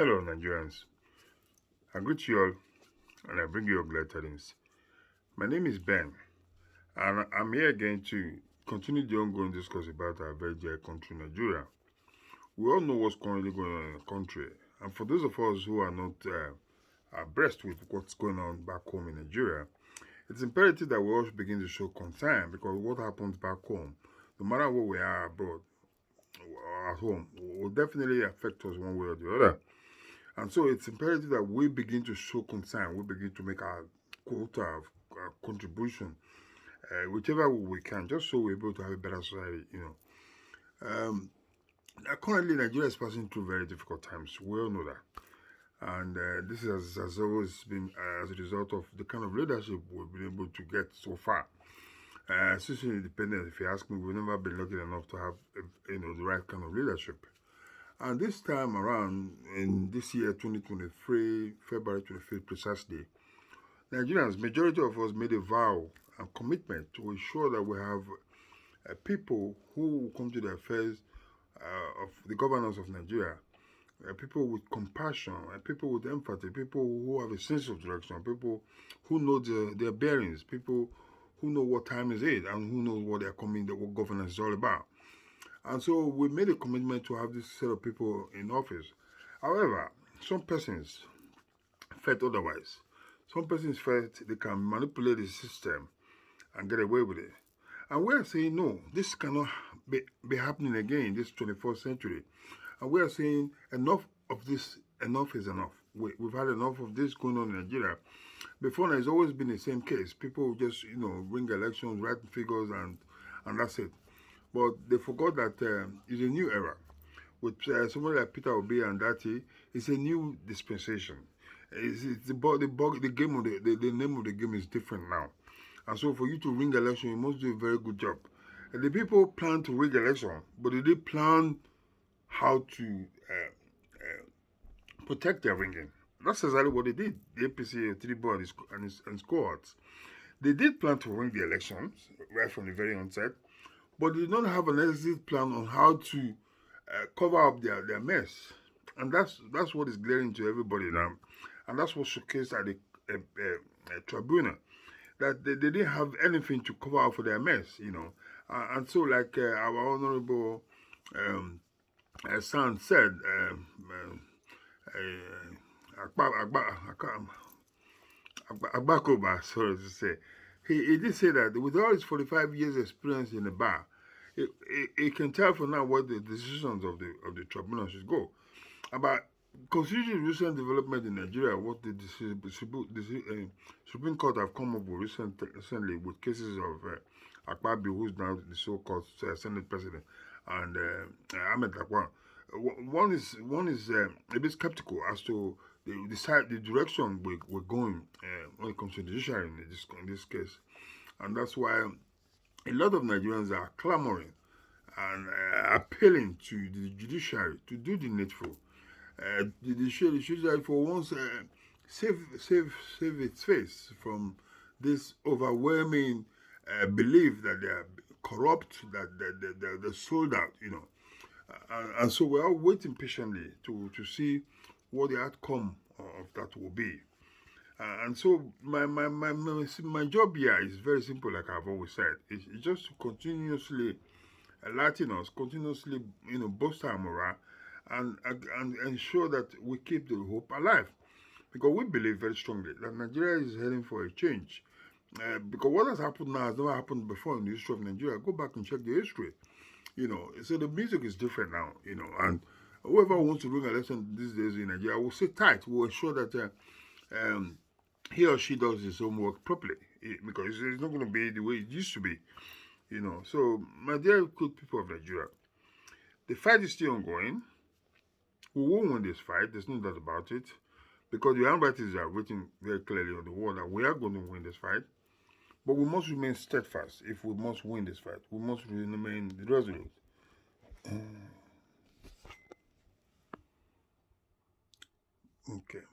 Hello, Nigerians. I greet you all and I bring you your glad tidings. My name is Ben, and I'm here again to continue the ongoing discourse about our very dear country, Nigeria. We all know what's currently going on in the country, and for those of us who are not abreast with what's going on back home in Nigeria, it's imperative that we all begin to show concern because what happens back home, no matter where we are abroad or at home, will definitely affect us one way or the other. And so it's imperative that we begin to show concern, we begin to make our quota of contribution, whichever we can, just so we're able to have a better society. Currently, Nigeria is passing through very difficult times. We all know that. And this has always been as a result of the kind of leadership we've been able to get so far. Since independence, if you ask me, we've never been lucky enough to have, the right kind of leadership. And this time around, in this year 2023, February 25th precisely, Nigerians, majority of us made a vow and commitment to ensure that we have people who come to the affairs of the governance of Nigeria, people with compassion, people with empathy, people who have a sense of direction, people who know their bearings, people who know what time is it and who knows what they're coming, what governance is all about. And so we made a commitment to have this set of people in office. However, some persons felt otherwise. Some persons felt they can manipulate the system and get away with it. And we are saying, no, this cannot be happening again in this 21st century. And we are saying, enough of this, enough is enough. We've had enough of this going on in Nigeria. Before now, it's always been the same case. People just, ring elections, write figures, and that's it. But they forgot that it's a new era. With somebody like Peter Obi and Dati, it's a new dispensation. It's the game of the name of the game is different now. And so for you to ring election, you must do a very good job. And the people plan to ring election, but they did plan how to protect their ringing. That's exactly what they did. The APC, Tinubu and his cohorts. They did plan to ring the elections right from the very onset, but they did not have an exit plan on how to cover up their mess. And that's what is glaring to everybody now. And that's what showcased at the tribunal, that they didn't have anything to cover up for their mess. And so, like our Honorable son said, Agbakoba, sorry to say, he did say that with all his 45 years experience in the bar, he can tell for now what the decisions of the tribunal should go. About considering recent development in Nigeria, what the Supreme Court have come up with recently with cases of Akpabio, who's now the so-called Senate President, and Ahmed Lawan. One is a bit skeptical as to the direction we're going when it comes to the judiciary in this case, and that's why a lot of Nigerians are clamoring and appealing to the judiciary to do the needful. The judiciary for once save its face from this overwhelming belief that they are corrupt, that they're sold out. And so we're all waiting patiently to see what the outcome of that will be. And so my job here is very simple, like I've always said. It's just to continuously enlighten us, continuously boost our morale, and ensure that we keep the hope alive. Because we believe very strongly that Nigeria is heading for a change. Because what has happened now has never happened before in the history of Nigeria. Go back and check the history. So the music is different now. And whoever wants to bring election these days in Nigeria will sit tight. Will ensure that he or she does his homework properly, because it's not going to be the way it used to be. So my dear good people of Nigeria, the fight is still ongoing. We won't win this fight. There's no doubt about it, because the handwritings are written very clearly on the wall that we are going to win this fight. But we must remain steadfast if we must win this fight. We must remain resolute. Okay.